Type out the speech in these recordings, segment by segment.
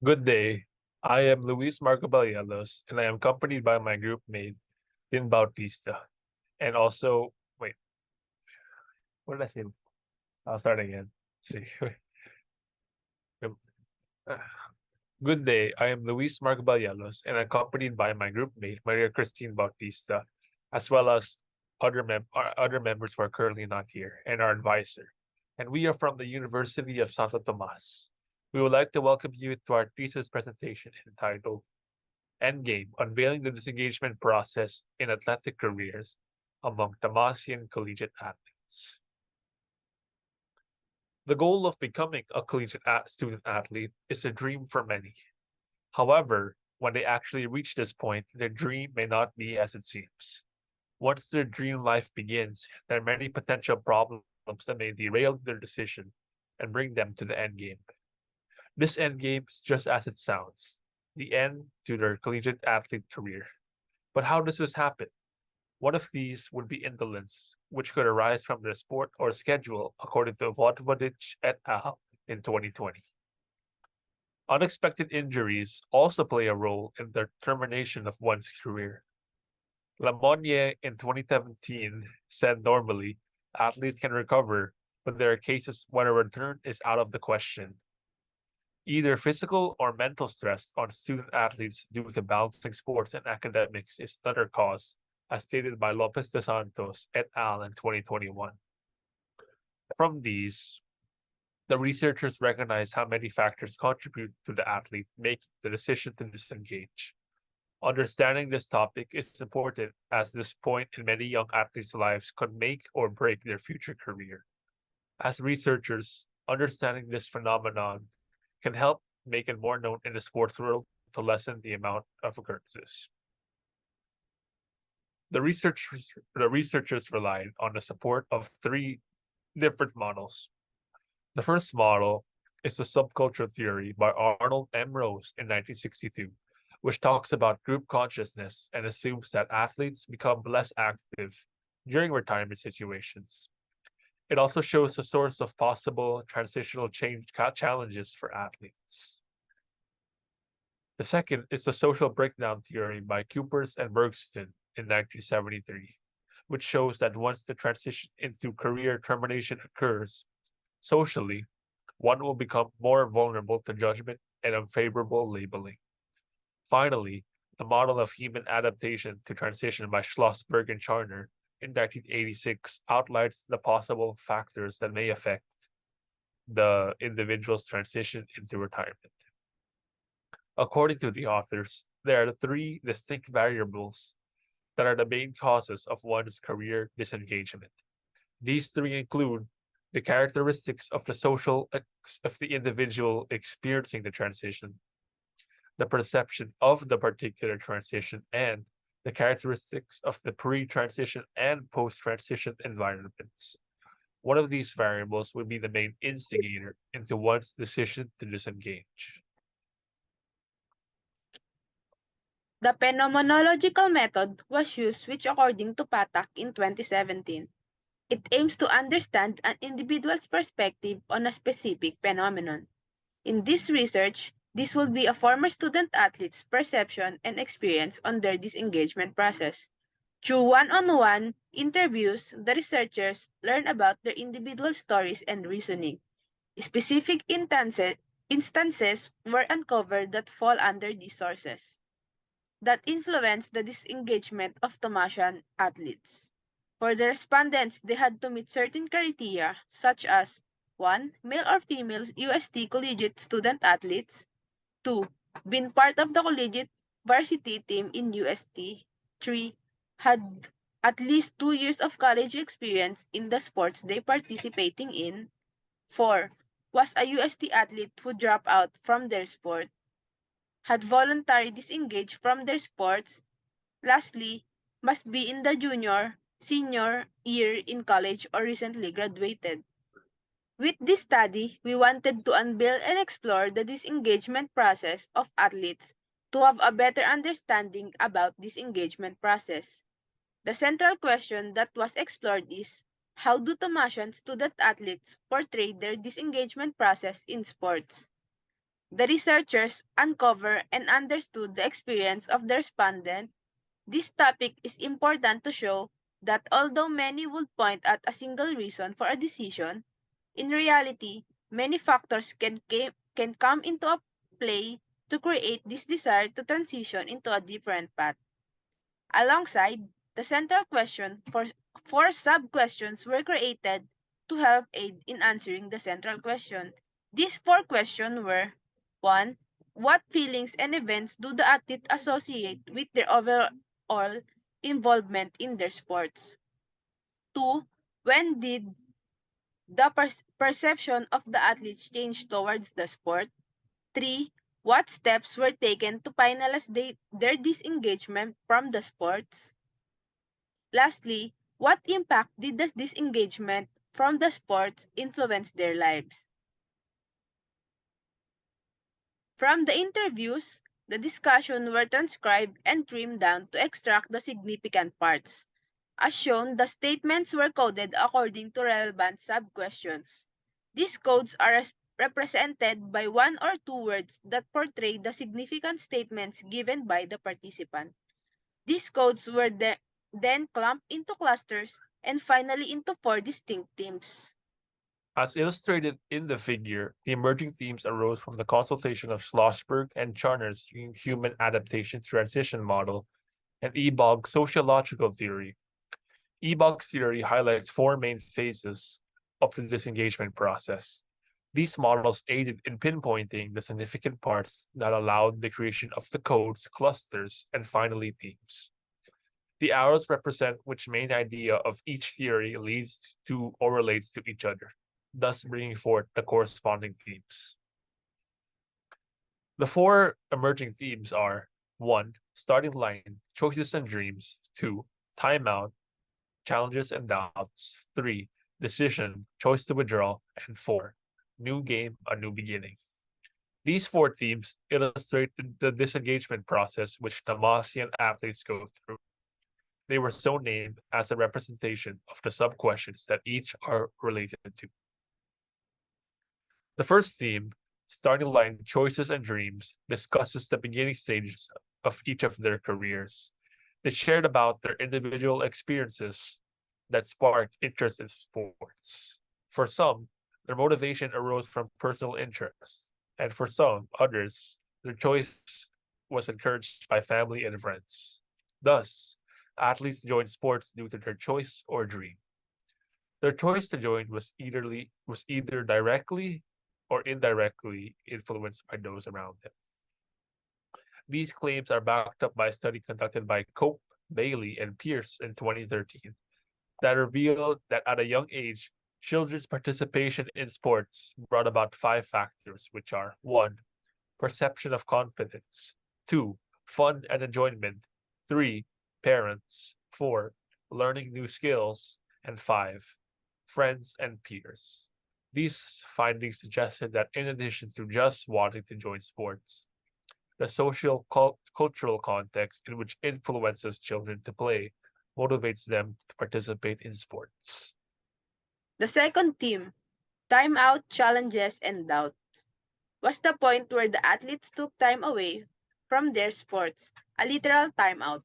Good day. I am Luis Marco Balielos, and I am accompanied by my group mate, Tin Bautista. And also, wait, what did I say? I'll start again. See. Um, uh, Good day. I am Luis Marco Balielos, and accompanied by my group mate, Maria Christine Bautista, as well as other members who are currently not here, and our advisor. And we are from the University of Santo Tomas. We would like to welcome you to our thesis presentation entitled Endgame, unveiling the disengagement process in athletic careers among Thomasian collegiate athletes. The goal of becoming a collegiate student athlete is a dream for many. However, when they actually reach this point, their dream may not be as it seems. Once their dream life begins, there are many potential problems that may derail their decision and bring them to the end game. This end game is just as it sounds, the end to their collegiate athlete career. But how does this happen? One of these would be indolence, which could arise from their sport or schedule, according to Vodvodich et al. In 2020. Unexpected injuries also play a role in the termination of one's career. Lamonnier in 2017 said normally athletes can recover, but there are cases when a return is out of the question. Either physical or mental stress on student athletes due to balancing sports and academics is another cause, as stated by Lopez de Santos et al. In 2021. From these, the researchers recognize how many factors contribute to the athlete making the decision to disengage. Understanding this topic is important as this point in many young athletes' lives could make or break their future career. As researchers, understanding this phenomenon can help make it more known in the sports world to lessen the amount of occurrences. The researchers relied on the support of three different models. The first model is the subculture theory by Arnold M. Rose in 1962, which talks about group consciousness and assumes that athletes become less active during retirement situations. It also shows the source of possible transitional challenges for athletes. The second is the social breakdown theory by Coopers and Bergston in 1973, which shows that once the transition into career termination occurs, socially, one will become more vulnerable to judgment and unfavorable labeling. Finally, the model of human adaptation to transition by Schlossberg and Charner in 1986 outlines the possible factors that may affect the individual's transition into retirement. According to the authors, there are three distinct variables that are the main causes of one's career disengagement. These three include the characteristics of the individual experiencing the transition, the perception of the particular transition, and the characteristics of the pre-transition and post-transition environments. One of these variables would be the main instigator into one's decision to disengage. The phenomenological method was used which according to Patak in 2017, it aims to understand an individual's perspective on a specific phenomenon. In this research, this would be a former student athlete's perception and experience on their disengagement process. Through one-on-one interviews, the researchers learn about their individual stories and reasoning. Specific instances were uncovered that fall under these sources that influence the disengagement of Thomasian athletes. For the respondents, they had to meet certain criteria such as 1. Male or female UST collegiate student athletes. 2. Been part of the collegiate varsity team in UST. 3. Had at least 2 years of college experience in the sports they participating in. 4. Was a UST athlete who dropped out from their sport, had voluntarily disengaged from their sports. Lastly, must be in the junior, senior year in college or recently graduated. With this study, we wanted to unveil and explore the disengagement process of athletes to have a better understanding about this engagement process. The central question that was explored is, how do Thomasian student athletes portray their disengagement process in sports? The researchers uncovered and understood the experience of the respondent. This topic is important to show that although many would point at a single reason for a decision, in reality, many factors can come into a play to create this desire to transition into a different path. Alongside the central question, four sub-questions were created to help aid in answering the central question. These four questions were: 1. What feelings and events do the athlete associate with their overall involvement in their sports? 2. When did the perception of the athletes change towards the sport? 3. What steps were taken to finalize their disengagement from the sports? Lastly, what impact did the disengagement from the sports influence their lives? From the interviews, the discussion were transcribed and trimmed down to extract the significant parts. As shown, the statements were coded according to relevant sub-questions. These codes are represented by one or two words that portray the significant statements given by the participant. These codes were then clumped into clusters and finally into four distinct teams. As illustrated in the figure, the emerging themes arose from the consultation of Schlossberg and Charner's human adaptation transition model and Ebog's sociological theory. Ebog's theory highlights four main phases of the disengagement process. These models aided in pinpointing the significant parts that allowed the creation of the codes, clusters, and finally themes. The arrows represent which main idea of each theory leads to or relates to each other, thus bringing forth the corresponding themes. The four emerging themes are 1. Starting line, choices and dreams. 2. Timeout, challenges and doubts. 3. Decision, choice to withdraw. And 4. New game, a new beginning. These four themes illustrate the disengagement process which Thomasian athletes go through. They were so named as a representation of the sub-questions that each are related to. The first theme, starting line, choices and dreams, discusses the beginning stages of each of their careers. They shared about their individual experiences that sparked interest in sports. For some, their motivation arose from personal interests, and for some others, their choice was encouraged by family and friends. Thus, athletes joined sports due to their choice or dream. Their choice to join was either directly or indirectly influenced by those around them. These claims are backed up by a study conducted by Cope, Bailey, and Pierce in 2013 that revealed that at a young age, children's participation in sports brought about five factors, which are 1. Perception of confidence, 2. Fun and enjoyment, 3. Parents, 4. Learning new skills, and 5. Friends and peers. These findings suggested that in addition to just wanting to join sports, the social cultural context in which influences children to play motivates them to participate in sports. The second theme, timeout, challenges, and doubts, was the point where the athletes took time away from their sports, a literal timeout.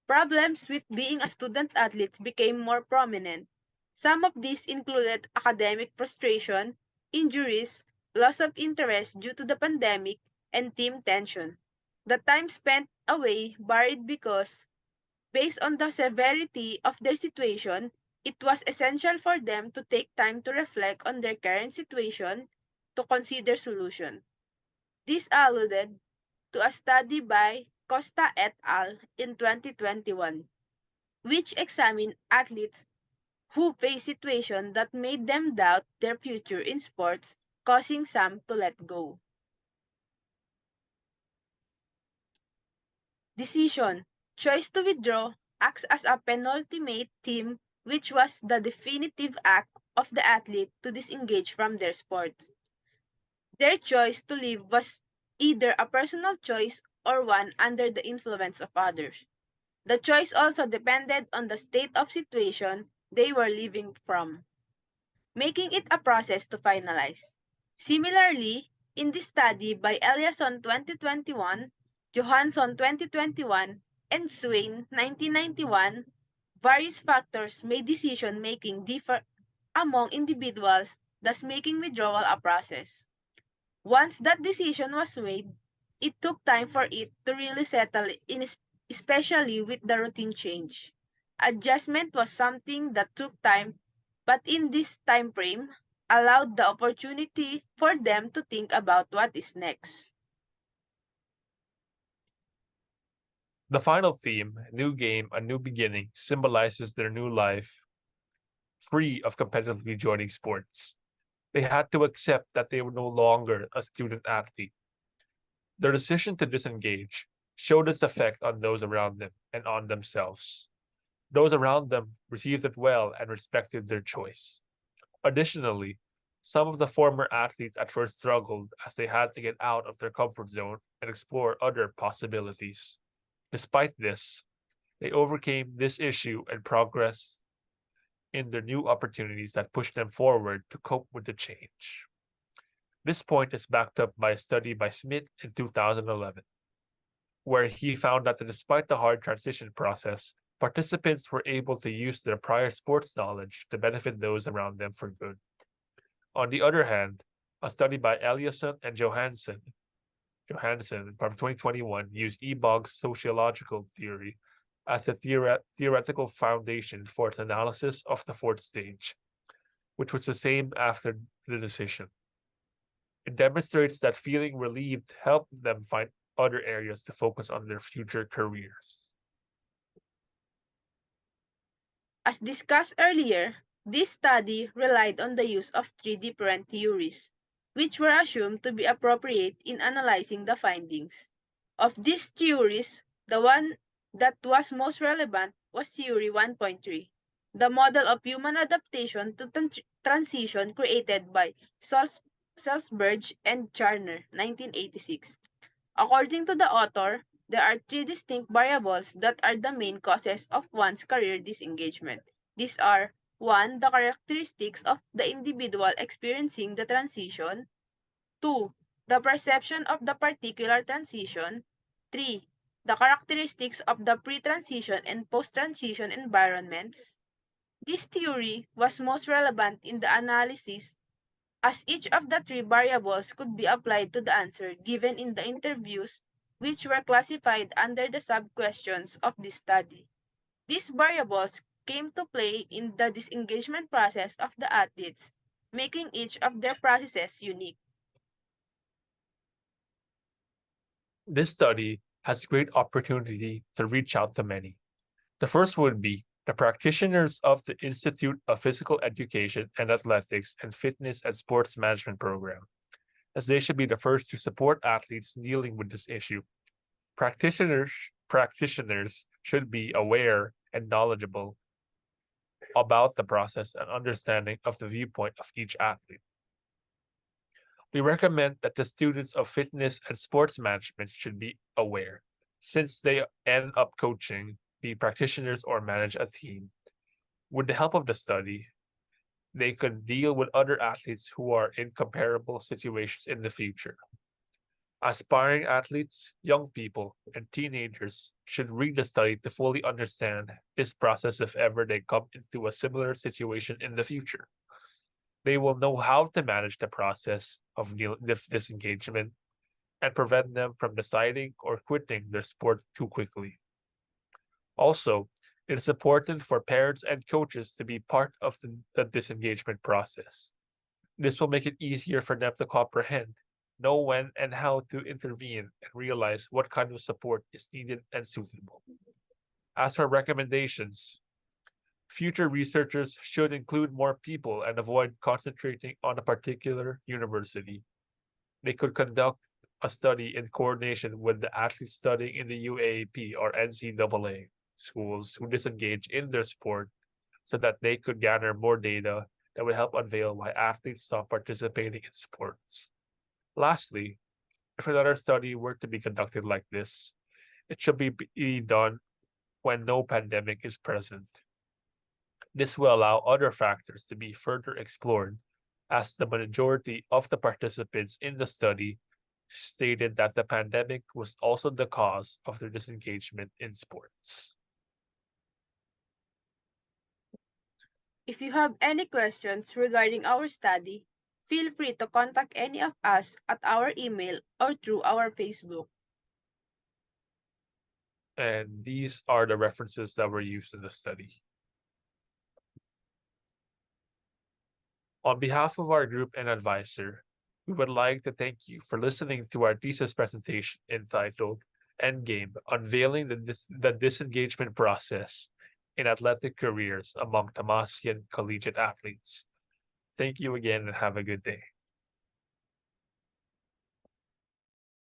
Problems with being a student athlete became more prominent. Some of these included academic frustration, injuries, loss of interest due to the pandemic, and team tension. The time spent away varied because, based on the severity of their situation, it was essential for them to take time to reflect on their current situation to consider solution. This alluded to a study by Costa et al. In 2021, which examined athletes who faced situations that made them doubt their future in sports, causing some to let go. Decision. Choice to withdraw acts as a penultimate theme, which was the definitive act of the athlete to disengage from their sports. Their choice to leave was either a personal choice or one under the influence of others. The choice also depended on the state of situation they were leaving from, making it a process to finalize. Similarly, In this study by Eliasson 2021, Johansson 2021, and Swain 1991, various factors made decision-making differ among individuals, thus making withdrawal a process. Once that decision was made, it took time for it to really settle in, especially with the routine change. Adjustment was something that took time, but in this time frame, allowed the opportunity for them to think about what is next. The final theme, New Game, A New Beginning, symbolizes their new life free of competitively joining sports. They had to accept that they were no longer a student athlete. Their decision to disengage showed its effect on those around them and on themselves. Those around them received it well and respected their choice. Additionally, some of the former athletes at first struggled as they had to get out of their comfort zone and explore other possibilities. Despite this, they overcame this issue and progressed in their new opportunities that pushed them forward to cope with the change. This point is backed up by a study by Smith in 2011, where he found that despite the hard transition process, participants were able to use their prior sports knowledge to benefit those around them for good. On the other hand, a study by Eliasson and Johansson from 2021 used Ebog's sociological theory as a theoretical foundation for its analysis of the fourth stage, which was the same after the decision. It demonstrates that feeling relieved helped them find other areas to focus on their future careers. As discussed earlier, this study relied on the use of three different theories, which were assumed to be appropriate in analyzing the findings. Of these theories, the one that was most relevant was Theory 1.3, the model of human adaptation to transition created by Salzberg and Charner, 1986. According to the author, there are three distinct variables that are the main causes of one's career disengagement. These are 1. The characteristics of the individual experiencing the transition. 2. The perception of the particular transition. 3. The characteristics of the pre-transition and post-transition environments. This theory was most relevant in the analysis as each of the three variables could be applied to the answer given in the interviews, which were classified under the sub-questions of this study. These variables came to play in the disengagement process of the athletes, making each of their processes unique. This study has great opportunity to reach out to many. The first would be the practitioners of the Institute of Physical Education and Athletics and Fitness and Sports Management program, as they should be the first to support athletes dealing with this issue. Practitioners should be aware and knowledgeable about the process and understanding of the viewpoint of each athlete. We recommend that the students of fitness and sports management should be aware, since they end up coaching, be practitioners, or manage a team. With the help of the study, they could deal with other athletes who are in comparable situations in the future. Aspiring athletes, young people, and teenagers should read the study to fully understand this process if ever they come into a similar situation in the future. They will know how to manage the process of disengagement and prevent them from deciding or quitting their sport too quickly. Also, it is important for parents and coaches to be part of the disengagement process. This will make it easier for them to comprehend, know when and how to intervene, and realize what kind of support is needed and suitable. As for recommendations, future researchers should include more people and avoid concentrating on a particular university. They could conduct a study in coordination with the athletes studying in the UAAP or NCAA schools who disengage in their sport so that they could gather more data that would help unveil why athletes stop participating in sports. Lastly, if another study were to be conducted like this, it should be done when no pandemic is present. This will allow other factors to be further explored, as the majority of the participants in the study stated that the pandemic was also the cause of their disengagement in sports. If you have any questions regarding our study, feel free to contact any of us at our email or through our Facebook. And these are the references that were used in the study. On behalf of our group and advisor, we would like to thank you for listening to our thesis presentation entitled Endgame, Unveiling the Disengagement Process in Athletic Careers Among Thomasian Collegiate Athletes. Thank you again and have a good day.